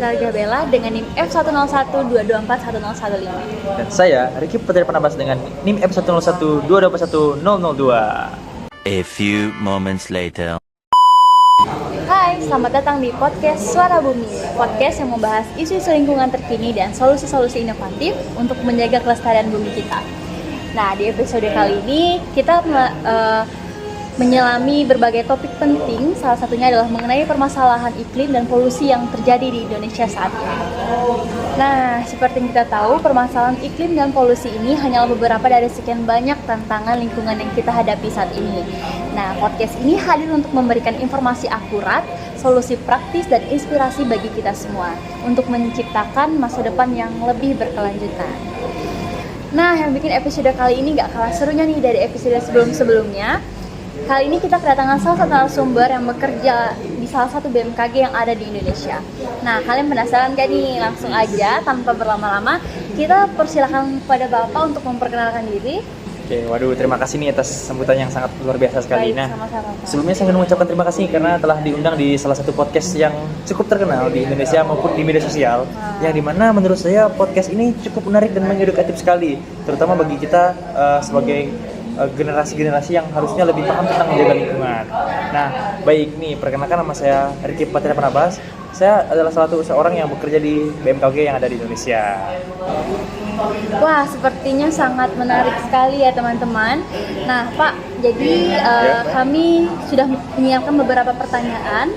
Narga Bella dengan NIM F1012241015. Dan saya, Ricky Putri Panabas dengan NIM F1012241002. A few moments later. Hai, selamat datang di podcast Suara Bumi. Podcast yang membahas isu-isu lingkungan terkini dan solusi-solusi inovatif untuk menjaga kelestarian bumi kita. Nah, di episode kali ini kita menyelami berbagai topik penting, salah satunya adalah mengenai permasalahan iklim dan polusi yang terjadi di Indonesia saat ini. Nah, seperti yang kita tahu, permasalahan iklim dan polusi ini hanyalah beberapa dari sekian banyak tantangan lingkungan yang kita hadapi saat ini. Nah, podcast ini hadir untuk memberikan informasi akurat, solusi praktis, dan inspirasi bagi kita semua untuk menciptakan masa depan yang lebih berkelanjutan. Nah, yang bikin episode kali ini gak kalah serunya nih dari episode sebelum-sebelumnya. Kali ini kita kedatangan salah satu narasumber yang bekerja di salah satu BMKG yang ada di Indonesia. Nah, kalian penasaran gak nih? Langsung aja, tanpa berlama-lama, kita persilakan kepada Bapak untuk memperkenalkan diri. Oke, waduh, terima kasih nih atas sambutan yang sangat luar biasa sekali. Baik, Nah, sama-sama. sebelumnya saya ingin mengucapkan terima kasih karena telah diundang di salah satu podcast yang cukup terkenal di Indonesia maupun di media sosial. Yang dimana menurut saya podcast ini cukup menarik dan mengedukatif sekali, terutama bagi kita sebagai generasi-generasi yang harusnya lebih paham tentang menjaga lingkungan. Nah, baik nih, perkenalkan nama saya Ricky Putri Panabas. Saya adalah salah satu seorang yang bekerja di BMKG yang ada di Indonesia. Wah, sepertinya sangat menarik sekali ya teman-teman. Nah, Pak, jadi kami sudah menyiapkan beberapa pertanyaan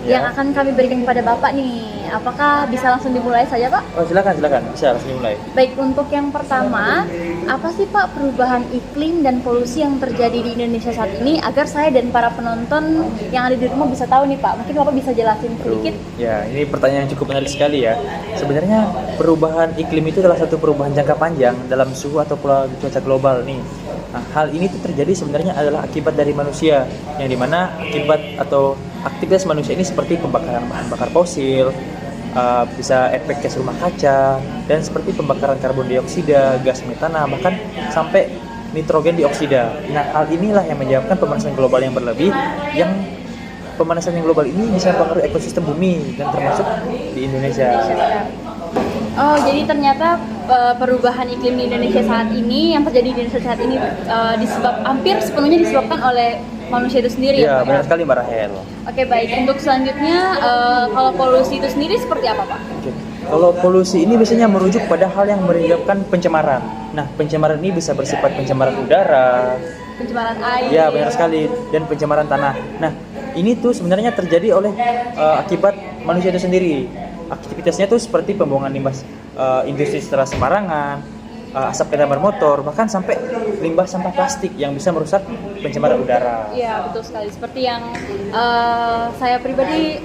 yang akan kami berikan kepada Bapak nih. Apakah bisa langsung dimulai saja, Pak? Oh, silakan, bisa langsung dimulai. Baik, untuk yang pertama, apa sih Pak perubahan iklim dan polusi yang terjadi di Indonesia saat ini agar saya dan para penonton yang ada di rumah bisa tahu nih Pak? Mungkin Bapak bisa jelasin sedikit? Ya, ini pertanyaan yang cukup menarik sekali ya. Sebenarnya perubahan iklim itu adalah satu perubahan jangka panjang dalam suhu atau pola cuaca global nih. Nah, hal ini tuh terjadi sebenarnya adalah akibat dari manusia, yang dimana akibat atau aktivitas manusia ini seperti pembakaran bahan bakar fosil, bisa efek gas rumah kaca, dan seperti pembakaran karbon dioksida, gas metana, bahkan sampai nitrogen dioksida. Nah, hal inilah yang menyebabkan pemanasan global yang berlebih, yang pemanasan yang global ini bisa mempengaruhi ekosistem bumi dan termasuk di Indonesia. Oh, jadi ternyata perubahan iklim di Indonesia saat ini, yang terjadi di Indonesia saat ini hampir sepenuhnya disebabkan oleh manusia itu sendiri ya? Pak? Benar sekali Mbak Rahel. Oke, baik. Untuk selanjutnya, kalau polusi itu sendiri seperti apa Pak? Oke. Kalau polusi ini biasanya merujuk pada hal yang menyebabkan pencemaran. Nah, pencemaran ini bisa bersifat pencemaran udara, Pencemaran air. ya benar sekali, dan pencemaran tanah. Nah, ini tuh sebenarnya terjadi oleh akibat manusia itu sendiri. Aktivitasnya tuh seperti pembuangan limbah industri secara sembarangan, asap kendaraan bermotor, bahkan sampai limbah sampah plastik yang bisa merusak pencemaran udara. Iya, betul sekali. Seperti yang saya pribadi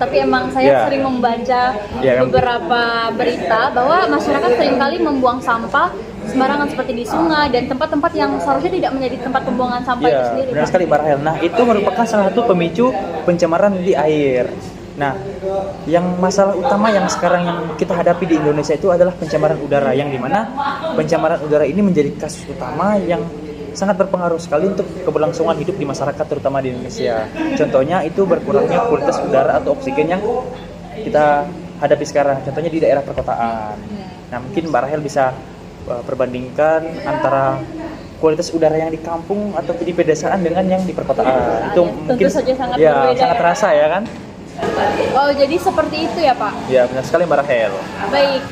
tapi emang saya sering membaca beberapa berita bahwa masyarakat seringkali membuang sampah sembarangan seperti di sungai dan tempat-tempat yang seharusnya tidak menjadi tempat pembuangan sampah itu sendiri. Benar sekali Mbak Rahel. Nah, itu merupakan salah satu pemicu pencemaran di air. Nah, yang masalah utama yang sekarang yang kita hadapi di Indonesia itu adalah pencemaran udara, yang dimana pencemaran udara ini menjadi kasus utama yang sangat berpengaruh sekali untuk keberlangsungan hidup di masyarakat, terutama di Indonesia. Contohnya itu berkurangnya kualitas udara atau oksigen yang kita hadapi sekarang, contohnya di daerah perkotaan. Nah, mungkin Mbak Rahel bisa perbandingkan antara kualitas udara yang di kampung atau di pedesaan dengan yang di perkotaan. Itu mungkin saja sangat sangat terasa ya kan? Oh, jadi seperti itu ya Pak? Ya, benar sekali Mbak Rahel. Baik,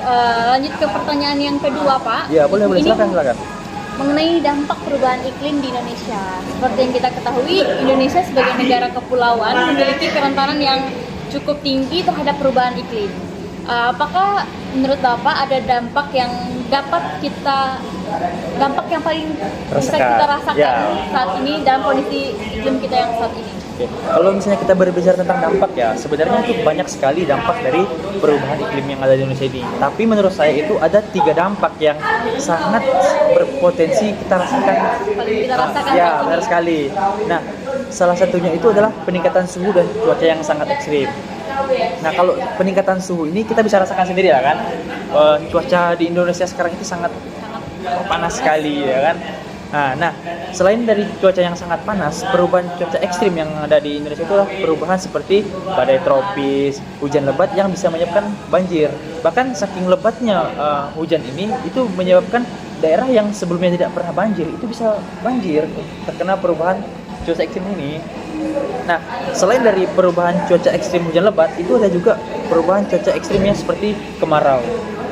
lanjut ke pertanyaan yang kedua Pak. Ya, boleh silakan. Mengenai dampak perubahan iklim di Indonesia. Seperti yang kita ketahui, Indonesia sebagai negara kepulauan memiliki kerentanan yang cukup tinggi terhadap perubahan iklim. Apakah menurut Bapak ada dampak yang paling bisa kita rasakan saat ini dalam kondisi iklim kita yang saat ini? Oke. Kalau misalnya kita berbicara tentang dampak ya, sebenarnya itu banyak sekali dampak dari perubahan iklim yang ada di Indonesia ini. Tapi menurut saya itu ada 3 dampak yang sangat berpotensi kita rasakan. Ya, benar sekali. Nah, salah satunya itu adalah peningkatan suhu dan cuaca yang sangat ekstrim. Nah, kalau peningkatan suhu ini kita bisa rasakan sendiri ya kan. Cuaca di Indonesia sekarang itu sangat panas sekali ya kan. Nah, selain dari cuaca yang sangat panas, perubahan cuaca ekstrim yang ada di Indonesia itu adalah perubahan seperti badai tropis, hujan lebat yang bisa menyebabkan banjir. Bahkan saking lebatnya hujan ini, itu menyebabkan daerah yang sebelumnya tidak pernah banjir, itu bisa banjir terkena perubahan cuaca ekstrim ini. Nah, selain dari perubahan cuaca ekstrim hujan lebat, itu ada juga perubahan cuaca ekstrimnya seperti kemarau.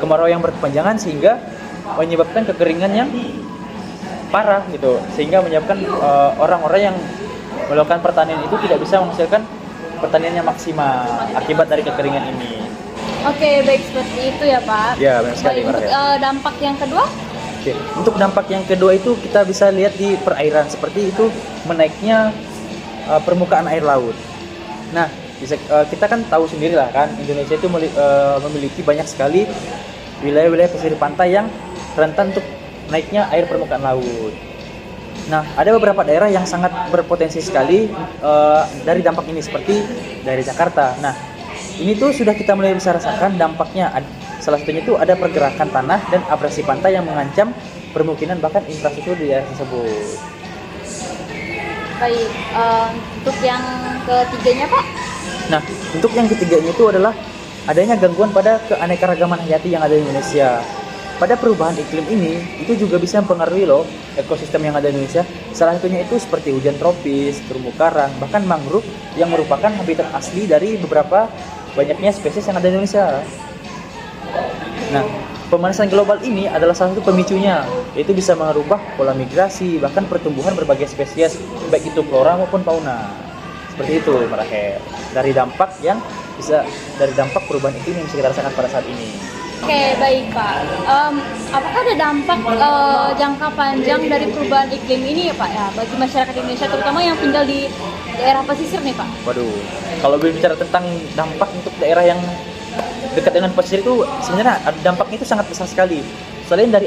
Kemarau yang berkepanjangan sehingga menyebabkan kekeringan yang parah gitu, sehingga menyebabkan orang-orang yang melakukan pertanian itu tidak bisa menghasilkan pertanian yang maksimal akibat dari kekeringan ini. Oke, baik seperti itu ya Pak. Ya, benar sekali, Baik, untuk dampak yang kedua? Oke, untuk dampak yang kedua itu kita bisa lihat di perairan, seperti itu menaiknya permukaan air laut. Nah, kita kan tahu sendiri lah kan, Indonesia itu memiliki banyak sekali wilayah-wilayah pesisir pantai yang rentan untuk naiknya air permukaan laut. Nah, ada beberapa daerah yang sangat berpotensi sekali dari dampak ini, seperti dari Jakarta. Nah, ini tuh sudah kita mulai bisa rasakan dampaknya. Salah satunya itu ada pergerakan tanah dan abrasi pantai yang mengancam permukiman bahkan infrastruktur di daerah tersebut. Baik, untuk yang ketiganya Pak? Nah, untuk yang ketiganya itu adalah adanya gangguan pada keanekaragaman hayati yang ada di Indonesia. Pada perubahan iklim ini, itu juga bisa mempengaruhi loh ekosistem yang ada di Indonesia. Salah satunya itu seperti hujan tropis, terumbu karang, bahkan mangrove yang merupakan habitat asli dari beberapa banyaknya spesies yang ada di Indonesia. Nah, pemanasan global ini adalah salah satu pemicunya, yaitu bisa merubah pola migrasi, bahkan pertumbuhan berbagai spesies, baik itu flora maupun fauna. Seperti itu, Rahel. Dari dampak perubahan iklim yang bisa kita rasakan pada saat ini. Oke, baik Pak. Apakah ada dampak jangka panjang dari perubahan iklim ini ya Pak ya bagi masyarakat Indonesia, terutama yang tinggal di daerah pesisir nih Pak? Waduh, kalau berbicara tentang dampak untuk daerah yang dekat dengan pesisir itu sebenarnya dampaknya itu sangat besar sekali. Selain dari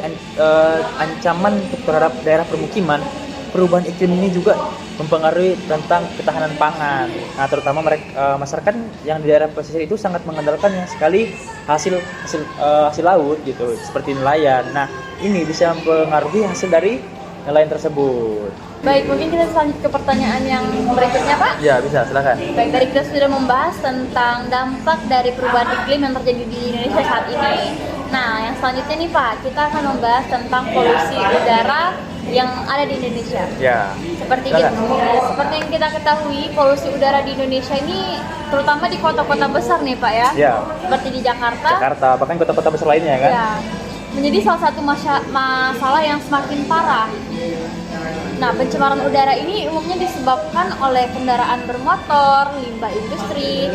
ancaman terhadap daerah permukiman, perubahan iklim ini juga mempengaruhi tentang ketahanan pangan. Nah, terutama masyarakat yang di daerah pesisir itu sangat mengandalkan yang sekali hasil laut gitu, seperti nelayan. Nah, ini bisa mempengaruhi hasil dari nelayan tersebut. Baik, mungkin kita lanjut ke pertanyaan yang berikutnya Pak. Ya, bisa, silakan. Baik, tadi kita sudah membahas tentang dampak dari perubahan iklim yang terjadi di Indonesia saat ini. Nah, yang selanjutnya nih Pak, kita akan membahas tentang polusi udara yang ada di Indonesia. Ya. Seperti yang kita ketahui, polusi udara di Indonesia ini terutama di kota-kota besar nih Pak ya. Ya. Seperti di Jakarta, bahkan kota-kota besar lainnya kan. Ya. Menjadi salah satu masalah yang semakin parah. Nah, pencemaran udara ini umumnya disebabkan oleh kendaraan bermotor, limbah industri,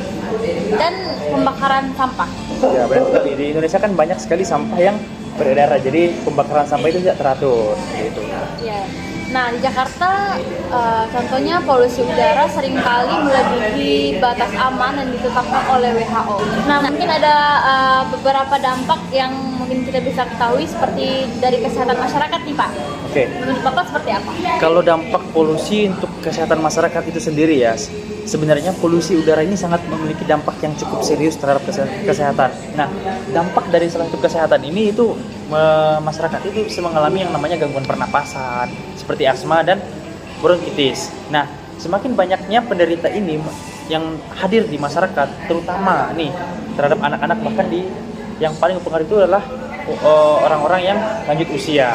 dan pembakaran sampah. Ya, benar sekali. Di Indonesia kan banyak sekali sampah yang beredar, jadi pembakaran sampah itu tidak teratur gitu. Ya. Nah, di Jakarta contohnya polusi udara seringkali melebihi batas aman yang ditetapkan oleh WHO. Nah, mungkin ada beberapa dampak yang mungkin kita bisa ketahui seperti dari kesehatan masyarakat nih Pak. Oke. Menurut Bapak seperti apa? Kalau dampak polusi untuk kesehatan masyarakat itu sendiri ya, sebenarnya polusi udara ini sangat memiliki dampak yang cukup serius terhadap kesehatan. Nah, dampak dari salah satu kesehatan ini itu masyarakat itu bisa mengalami yang namanya gangguan pernapasan seperti asma dan bronkitis. Nah, semakin banyaknya penderita ini yang hadir di masyarakat, terutama nih terhadap anak-anak, bahkan yang paling berpengaruh itu adalah orang-orang yang lanjut usia.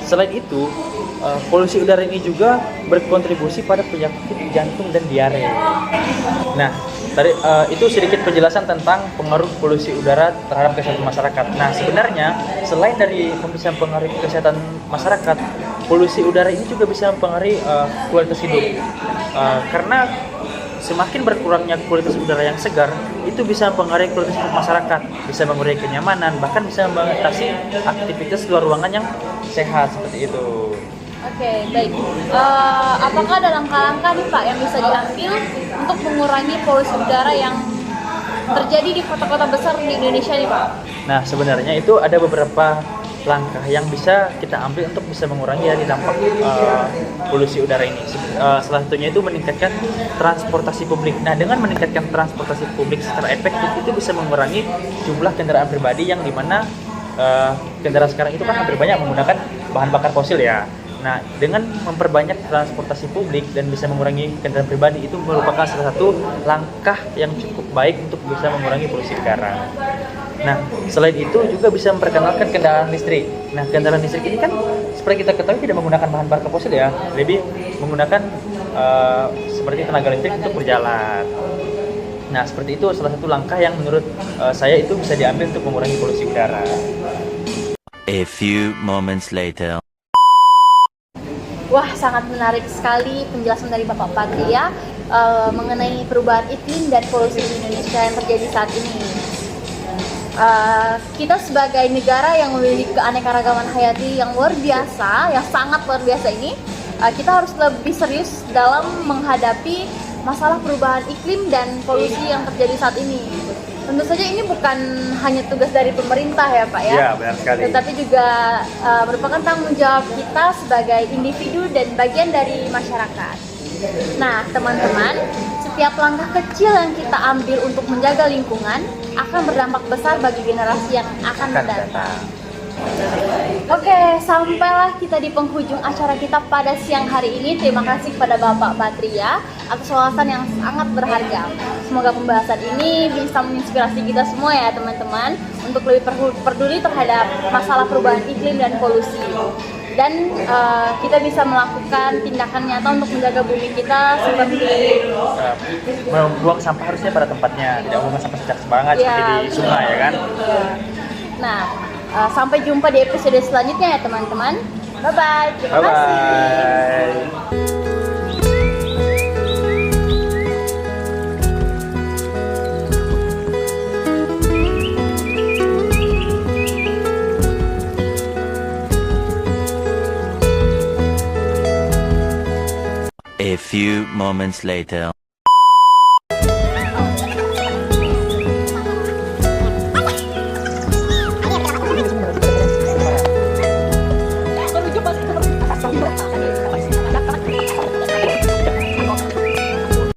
Selain itu, polusi udara ini juga berkontribusi pada penyakit jantung dan diare. Nah, itu sedikit penjelasan tentang pengaruh polusi udara terhadap kesehatan masyarakat. Nah, sebenarnya selain dari bisa mempengaruhi kesehatan masyarakat, polusi udara ini juga bisa mempengaruhi kualitas hidup. Karena semakin berkurangnya kualitas udara yang segar, itu bisa mempengaruhi kualitas hidup masyarakat, bisa mengurangi kenyamanan, bahkan bisa membatasi aktivitas luar ruangan yang sehat seperti itu. Oke, baik. Apakah ada langkah-langkah nih Pak yang bisa diambil untuk mengurangi polusi udara yang terjadi di kota-kota besar di Indonesia nih Pak? Nah, sebenarnya itu ada beberapa langkah yang bisa kita ambil untuk bisa mengurangi dari dampak polusi udara ini. Salah satunya itu meningkatkan transportasi publik. Nah, dengan meningkatkan transportasi publik secara efektif itu bisa mengurangi jumlah kendaraan pribadi yang dimana kendaraan sekarang itu kan hampir banyak menggunakan bahan bakar fosil ya. Nah, dengan memperbanyak transportasi publik dan bisa mengurangi kendaraan pribadi itu merupakan salah satu langkah yang cukup baik untuk bisa mengurangi polusi udara. Nah, selain itu juga bisa memperkenalkan kendaraan listrik. Nah, kendaraan listrik ini kan seperti kita ketahui tidak menggunakan bahan bakar fosil ya, lebih menggunakan seperti tenaga listrik untuk berjalan. Nah, seperti itu salah satu langkah yang menurut saya itu bisa diambil untuk mengurangi polusi udara. A few moments later. Wah, sangat menarik sekali penjelasan dari Bapak Patria mengenai perubahan iklim dan polusi di Indonesia yang terjadi saat ini. Kita sebagai negara yang memiliki keanekaragaman hayati yang luar biasa, yang sangat luar biasa ini, kita harus lebih serius dalam menghadapi masalah perubahan iklim dan polusi yang terjadi saat ini. Tentu saja ini bukan hanya tugas dari pemerintah ya Pak ya, Ya, benar sekali. tetapi juga merupakan tanggung jawab kita sebagai individu dan bagian dari masyarakat. Nah teman-teman, setiap langkah kecil yang kita ambil untuk menjaga lingkungan akan berdampak besar bagi generasi yang akan datang. Oke, sampailah kita di penghujung acara kita pada siang hari ini. Terima kasih kepada Bapak Patria atas wawasan yang sangat berharga. Semoga pembahasan ini bisa menginspirasi kita semua ya teman-teman untuk lebih peduli terhadap masalah perubahan iklim dan polusi. Dan kita bisa melakukan tindakan nyata untuk menjaga bumi kita seperti Membuang sampah harusnya pada tempatnya, tidak membuang sampah sembarangan seperti di sungai ya kan. Nah, sampai jumpa di episode selanjutnya ya teman-teman. Bye-bye. Terima kasih. Bye-bye. A few moments later.